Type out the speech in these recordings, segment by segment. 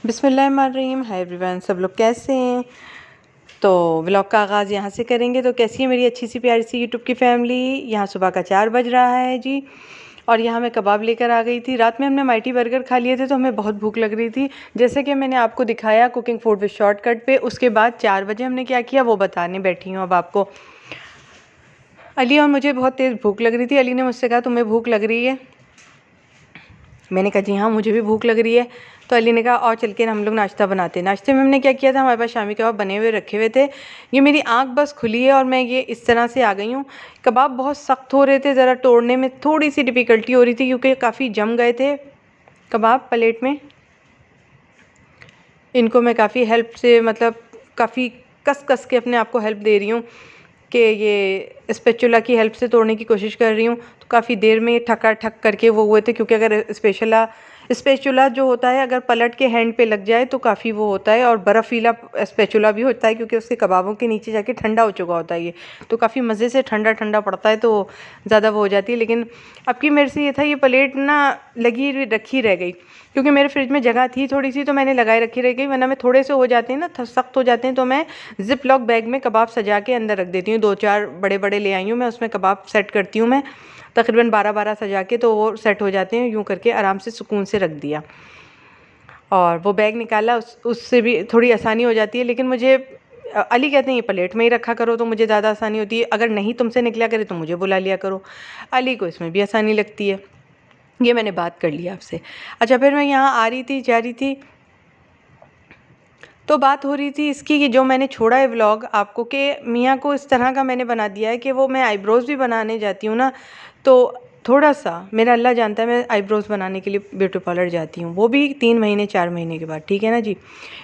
बिस्मिल्लाहिर्रहमानिर्रहीम। Hi everyone, सब लोग कैसे हैं। तो व्लॉग का आगाज़ यहाँ से करेंगे। तो कैसी है मेरी अच्छी सी प्यारी सी यूट्यूब की फैमिली। यहाँ सुबह का 4 बज रहा है जी, और यहाँ मैं कबाब लेकर आ गई थी। रात में हमने माइटी बर्गर खा लिए थे तो हमें बहुत भूख लग रही थी, जैसे कि मैंने आपको दिखाया कुकिंग फूड विद शॉर्टकट पे। उसके बाद 4 बजे हमने क्या किया वो बताने बैठी हूँ अब आपको। अली और मुझे बहुत तेज़ भूख लग रही थी। अली ने मुझसे कहा तुम्हें भूख लग रही है। मैंने कहा जी हाँ मुझे भी भूख लग रही है। तो अली ने कहा और चल के हम लोग नाश्ता बनाते हैं। नाश्ते में हमने क्या किया था, हमारे पास शामी कबाब बने हुए रखे हुए थे। ये मेरी आंख बस खुली है और मैं ये इस तरह से आ गई हूँ। कबाब बहुत सख्त हो रहे थे, ज़रा तोड़ने में थोड़ी सी डिफ़िकल्टी हो रही थी क्योंकि काफ़ी जम गए थे कबाब प्लेट में। इनको मैं काफ़ी हेल्प से, मतलब काफ़ी कस कस के अपने आप को हेल्प दे रही हूँ कि ये स्पैचुला की हेल्प से तोड़ने की कोशिश कर रही हूँ। तो काफ़ी देर में ठका ठक करके वो हुए थे, क्योंकि अगर स्पैचुला जो होता है अगर पलट के हैंड पे लग जाए तो काफ़ी वो होता है। और बर्फ़ीला स्पैचुला भी होता है क्योंकि उसके कबाबों के नीचे जाके ठंडा हो चुका होता है ये, तो काफ़ी मज़े से ठंडा ठंडा पड़ता है, तो ज़्यादा वो हो जाती है। लेकिन अब की मेरे से ये था, ये प्लेट ना लगी रखी रह गई क्योंकि मेरे फ्रिज में जगह थी थोड़ी सी, तो मैंने लगाए रखी रह गई। वरना मैं थोड़े से हो जाते हैं ना, सख्त हो जाते हैं, तो मैं जिप लॉक बैग में कबाब सजा के अंदर रख देती हूँ। 2-4 बड़े बड़े ले आई हूँ मैं, उसमें कबाब सेट करती हूँ मैं तकरीबन 12-12 सजा के, तो वो सेट हो जाते हैं। यूँ करके आराम से सुकून से रख दिया और वो बैग निकाला, उससे भी थोड़ी आसानी हो जाती है। लेकिन मुझे अली कहते हैं ये प्लेट में ही रखा करो तो मुझे ज़्यादा आसानी होती है। अगर नहीं तुमसे निकला करे तो मुझे बुला लिया करो। अली को इसमें भी आसानी लगती है। ये मैंने बात कर ली आपसे। अच्छा, फिर मैं यहाँ आ रही थी, जा रही थी, तो बात हो रही थी इसकी कि जो मैंने छोड़ा है व्लॉग आपको, कि मियाँ को इस तरह का मैंने बना दिया है कि वो मैं आईब्रोज़ भी बनाने जाती हूँ ना, तो थोड़ा सा मेरा अल्लाह जानता है मैं आईब्रोज़ बनाने के लिए ब्यूटी पार्लर जाती हूँ, वो भी 3 महीने 4 महीने के बाद, ठीक है ना जी।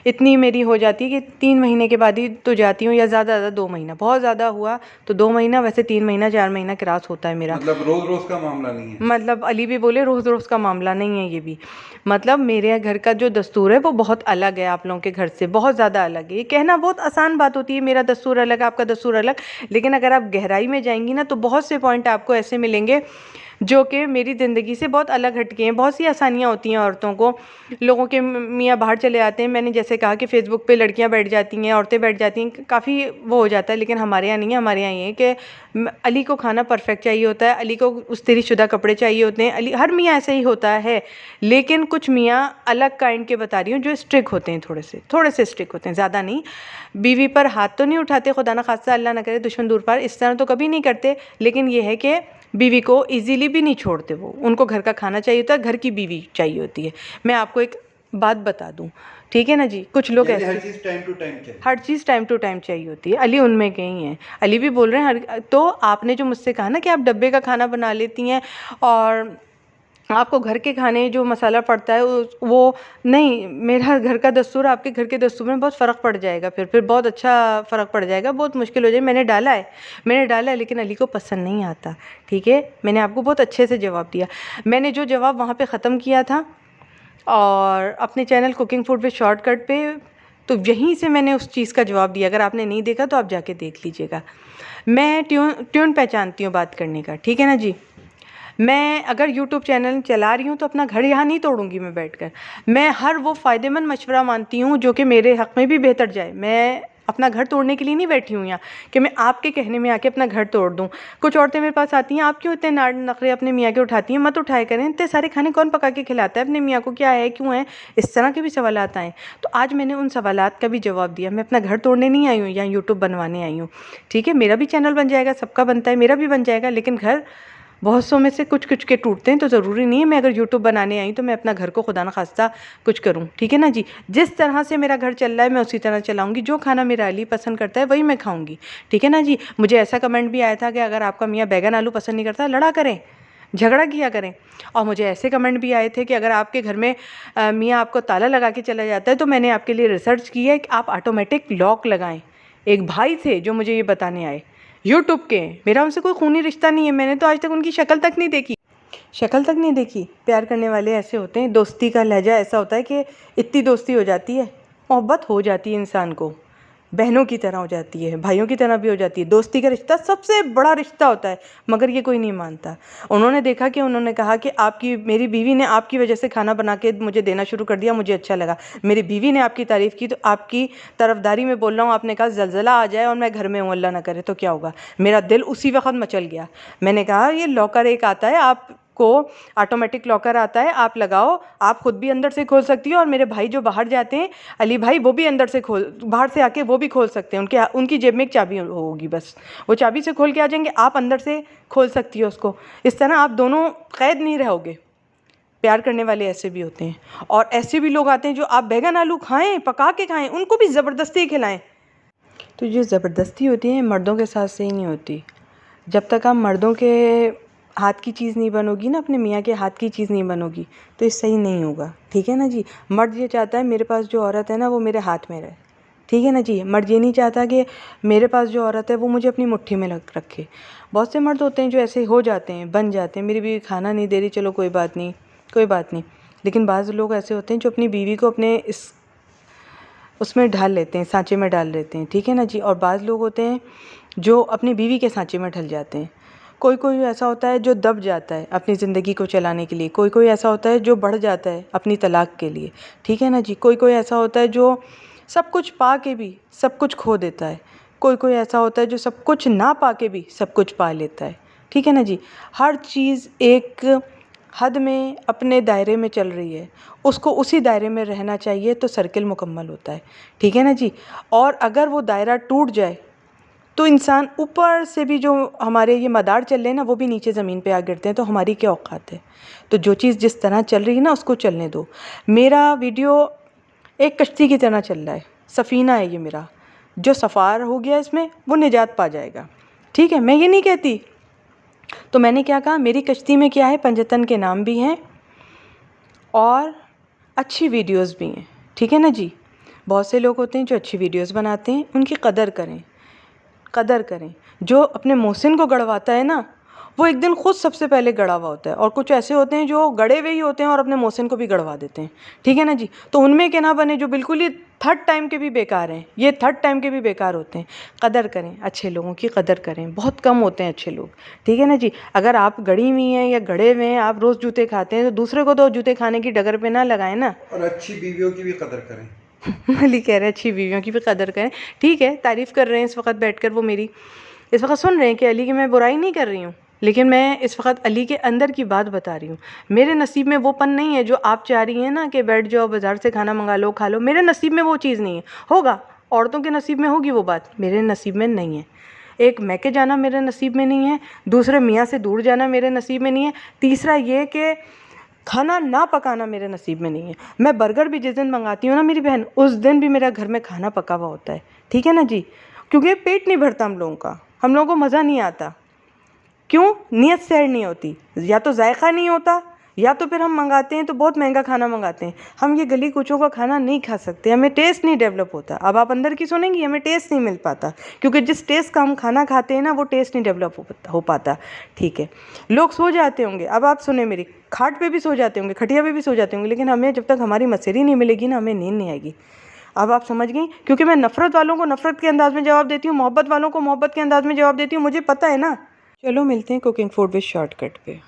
इतनी मेरी हो जाती है कि 3 महीने के बाद ही तो जाती हूँ, या ज़्यादा 2 महीना, बहुत ज़्यादा हुआ तो 2 महीना, वैसे 3 महीना 4 महीना क्रॉस होता है मेरा। मतलब रोज रोज का मामला नहीं है। मतलब अली भी बोले रोज़ रोज़ का मामला नहीं है ये भी। मतलब मेरे घर का जो दस्तूर है वो बहुत अलग है आप लोगों के घर से, बहुत ज़्यादा अलग है। ये कहना बहुत आसान बात होती है, मेरा दस्तूर अलग आपका दस्तूर अलग, लेकिन अगर आप गहराई में जाएंगी ना तो बहुत से पॉइंट आपको ऐसे मिलेंगे जो कि मेरी ज़िंदगी से बहुत अलग हटके हैं। बहुत सी आसानियाँ होती हैं औरतों को। लोगों के मियाँ बाहर चले आते हैं, मैंने जैसे कहा कि फ़ेसबुक पे लड़कियाँ बैठ जाती हैं, औरतें बैठ जाती हैं, काफ़ी वो हो जाता है। लेकिन हमारे यहाँ नहीं है। हमारे यहाँ ये है कि अली को खाना परफेक्ट चाहिए होता है, अली को इस्त्री-शुदा कपड़े चाहिए होते हैं। अली, हर मियाँ ऐसे ही होता है, लेकिन कुछ मियाँ अलग काइंड के बता रही हूँ जो स्ट्रिक्ट होते हैं, थोड़े से स्ट्रिक्ट होते हैं, ज़्यादा नहीं। बीवी पर हाथ तो नहीं उठाते, खुदा ना खास्ता, अल्लाह ना करे दुश्मन दूर पार, इस तरह तो कभी नहीं करते। लेकिन ये है कि बीवी को इजीली भी नहीं छोड़ते वो, उनको घर का खाना चाहिए होता है, घर की बीवी चाहिए होती है। मैं आपको एक बात बता दूं, ठीक है ना जी, कुछ लोग ऐसे हर चीज टाइम टू टाइम चाहिए। हर चीज़ टाइम टू टाइम चाहिए होती है। अली उनमें के ही हैं। अली भी बोल रहे हैं तो आपने जो मुझसे कहा ना कि आप डब्बे का खाना बना लेती हैं और आपको घर के खाने जो मसाला पड़ता है वो नहीं, मेरा घर का दस्तूर आपके घर के दस्तूर में बहुत फ़र्क पड़ जाएगा। फिर बहुत अच्छा फ़र्क पड़ जाएगा, बहुत मुश्किल हो जाएगी। मैंने डाला है लेकिन अली को पसंद नहीं आता, ठीक है। मैंने आपको बहुत अच्छे से जवाब दिया। मैंने जो जवाब वहाँ पे ख़त्म किया था और अपने channel cooking food with shortcut पे, तो यहीं से मैंने उस चीज़ का जवाब दिया। अगर आपने नहीं देखा तो आप जाके देख लीजिएगा। मैं ट्यून पहचानती हूँ बात करने का, ठीक है ना जी। मैं अगर यूट्यूब चैनल चला रही हूँ तो अपना घर यहाँ नहीं तोड़ूंगी मैं बैठकर। मैं हर वो फ़ायदेमंद मशवरा मानती हूँ जो कि मेरे हक़ में भी बेहतर जाए। मैं अपना घर तोड़ने के लिए नहीं बैठी हूँ यहाँ कि मैं आपके कहने में आके अपना घर तोड़ दूँ। कुछ औरतें मेरे पास आती हैं, आप क्यों इतने नखरे अपने मियाँ के उठाती हैं, मत उठाया करें, इतने सारे खाने कौन पका के खिलाता है अपने मियाँ को, क्या है, क्यों है, इस तरह के भी सवालात आए। तो आज मैंने उन सवालात का भी जवाब दिया। मैं अपना घर तोड़ने नहीं आई हूँ, यहाँ यूट्यूब बनवाने आई हूँ, ठीक है। मेरा भी चैनल बन जाएगा, सबका बनता है, मेरा भी बन जाएगा, लेकिन घर बहुत सौ में से कुछ कुछ के टूटते हैं। तो ज़रूरी नहीं है मैं अगर यूट्यूब बनाने आई तो मैं अपना घर को खुदा न खास्ता कुछ करूं, ठीक है ना जी। जिस तरह से मेरा घर चल रहा है मैं उसी तरह चलाऊंगी। जो खाना मेरा अली पसंद करता है वही मैं खाऊंगी, ठीक है ना जी। मुझे ऐसा कमेंट भी आया था कि अगर आपका मियाँ बैगन आलू पसंद नहीं करता लड़ा करें, झगड़ा किया करें। और मुझे ऐसे कमेंट भी आए थे कि अगर आपके घर में मियाँ आपको ताला लगा के चला जाता है तो मैंने आपके लिए रिसर्च की है कि आप ऑटोमेटिक लॉक लगाएं। एक भाई थे जो मुझे ये बताने आए यूट्यूब के। मेरा उनसे कोई खूनी रिश्ता नहीं है, मैंने तो आज तक उनकी शक्ल तक नहीं देखी। प्यार करने वाले ऐसे होते हैं, दोस्ती का लहजा ऐसा होता है कि इतनी दोस्ती हो जाती है, मोहब्बत हो जाती है इंसान को। बहनों की तरह हो जाती है, भाइयों की तरह भी हो जाती है। दोस्ती का रिश्ता सबसे बड़ा रिश्ता होता है, मगर ये कोई नहीं मानता। उन्होंने देखा कि उन्होंने कहा कि आपकी मेरी बीवी ने आपकी वजह से खाना बना के मुझे देना शुरू कर दिया, मुझे अच्छा लगा। मेरी बीवी ने आपकी तारीफ़ की तो आपकी तरफदारी में बोल रहा हूँ, आपने कहा ज़लज़ला आ जाए और मैं घर में हूँ, अल्लाह ना करे तो क्या होगा। मेरा दिल उसी वक्त मचल गया। मैंने कहा ये लॉकर एक आता है, आप को ऑटोमेटिक लॉकर आता है, आप लगाओ, आप खुद भी अंदर से खोल सकती हो और मेरे भाई जो बाहर जाते हैं अली भाई, वो भी अंदर से बाहर से आके वो भी खोल सकते हैं। उनकी जेब में एक चाबी होगी, बस वो चाबी से खोल के आ जाएंगे, आप अंदर से खोल सकती हो उसको। इस तरह आप दोनों कैद नहीं रहोगे। प्यार करने वाले ऐसे भी होते हैं, और ऐसे भी लोग आते हैं जो आप बैगन आलू खाएं, पका के खाएं, उनको भी ज़बरदस्ती खिलाएं। तो जो ज़बरदस्ती होती है मर्दों के साथ सही नहीं होती। जब तक आप मर्दों के हाथ की चीज़ नहीं बनोगी ना, अपने मियाँ के हाथ की चीज़ नहीं बनोगी, तो ये सही नहीं होगा, ठीक है ना जी। मर्द ये चाहता है मेरे पास जो औरत है ना वो मेरे हाथ में रहे, ठीक है ना जी। मर्द ये नहीं चाहता कि मेरे पास जो औरत है वो मुझे अपनी मुट्ठी में रखे। बहुत से मर्द होते हैं जो ऐसे हो जाते हैं, बन जाते हैं, मेरी बीवी खाना नहीं दे रही, चलो कोई बात नहीं, कोई बात नहीं। लेकिन बाज़ लोग ऐसे होते हैं जो अपनी बीवी को अपने उसमें ढाल लेते हैं, सांचे में डाल लेते हैं, ठीक है ना जी। और बाज़ लोग होते हैं जो अपनी बीवी के सांचे में ढल जाते हैं। कोई कोई ऐसा होता है जो दब जाता है अपनी ज़िंदगी को चलाने के लिए, कोई कोई ऐसा होता है जो बढ़ जाता है अपनी तलाक के लिए, ठीक है ना जी। कोई कोई ऐसा होता है जो सब कुछ पा के भी सब कुछ खो देता है, कोई कोई ऐसा होता है जो सब कुछ ना पा के भी सब कुछ पा लेता है, ठीक है ना जी। हर चीज़ एक हद में अपने दायरे में चल रही है, उसको उसी दायरे में रहना चाहिए तो सर्किल मुकम्मल होता है, ठीक है ना जी। और अगर वो दायरा टूट जाए तो इंसान ऊपर से भी जो हमारे ये मदार चल रहे हैं ना वो भी नीचे ज़मीन पे आ गिरते हैं। तो हमारी क्या औकात है। तो जो चीज़ जिस तरह चल रही है ना उसको चलने दो। मेरा वीडियो एक कश्ती की तरह चल रहा है, सफ़ीना है ये मेरा, जो सफ़ार हो गया इसमें वो निजात पा जाएगा, ठीक है। मैं ये नहीं कहती। तो मैंने क्या कहा, मेरी कश्ती में क्या है, पंजतन के नाम भी हैं और अच्छी वीडियोस भी हैं, ठीक है ना जी। बहुत से लोग होते हैं जो अच्छी वीडियोस बनाते हैं, उनकी कदर करें, कदर करें। जो अपने मोहसिन को गड़वाता है ना वो एक दिन खुद सबसे पहले गड़ा हुआ होता है। और कुछ ऐसे होते हैं जो गड़े हुए ही होते हैं और अपने मोहसिन को भी गड़वा देते हैं, ठीक है ना जी। तो उनमें के ना बने जो बिल्कुल ही थर्ड टाइम के भी बेकार हैं, ये थर्ड टाइम के भी बेकार होते हैं। कदर करें, अच्छे लोगों की कदर करें, बहुत कम होते हैं अच्छे लोग, ठीक है ना जी। अगर आप गड़ी हुई हैं या गड़े हुए हैं, आप रोज़ जूते खाते हैं तो दूसरे को तो जूते खाने की डगर पे ना लगाएं ना। और अच्छी बीवियों की भी कदर करें। अली कह रहे हैं अच्छी बीवियों की भी कदर करें, ठीक है। तारीफ़ कर रहे हैं इस वक्त बैठकर वो मेरी, इस वक्त सुन रहे हैं कि अली की मैं बुराई नहीं कर रही हूँ, लेकिन मैं इस वक्त अली के अंदर की बात बता रही हूँ। मेरे नसीब में वो पन नहीं है जो आप चाह रही हैं ना कि बैठ जाओ बाज़ार से खाना मंगा लो खा लो। मेरे नसीब में वो चीज़ नहीं है। होगा, औरतों के नसीब में होगी वो बात, मेरे नसीब में नहीं है। एक मैके जाना मेरे नसीब में नहीं है, दूसरे मियाँ से दूर जाना मेरे नसीब में नहीं है, तीसरा ये कि खाना ना पकाना मेरे नसीब में नहीं है। मैं बर्गर भी जिस दिन मंगाती हूँ ना मेरी बहन, उस दिन भी मेरा घर में खाना पका हुआ होता है, ठीक है ना जी। क्योंकि पेट नहीं भरता हम लोगों का, हम लोगों को मज़ा नहीं आता। क्यों? नीयत सैर नहीं होती, या तो जायका नहीं होता या तो फिर हम मंगाते हैं तो बहुत महंगा खाना मंगाते हैं। हम ये गली कूचों का खाना नहीं खा सकते, हमें टेस्ट नहीं डेवलप होता। अब आप अंदर की सुनेंगी, हमें टेस्ट नहीं मिल पाता, क्योंकि जिस टेस्ट का हम खाना खाते हैं ना वो टेस्ट नहीं डेवलप हो पाता, ठीक है। लोग सो जाते होंगे, अब आप सुने मेरी, खाट पे भी सो जाते होंगे, खटिया पे भी सो जाते होंगे, लेकिन हमें जब तक हमारी मसेरी नहीं मिलेगी ना हमें नींद नहीं आएगी। अब आप समझ गई, क्योंकि मैं नफ़रत वालों को नफ़रत के अंदाज़ में जवाब देती हूँ, मोहब्बत वालों को मोहब्बत के अंदाज़ में जवाब देती हूँ, मुझे पता है ना। चलो मिलते हैं कुकिंग फूड विद शॉर्टकट पे।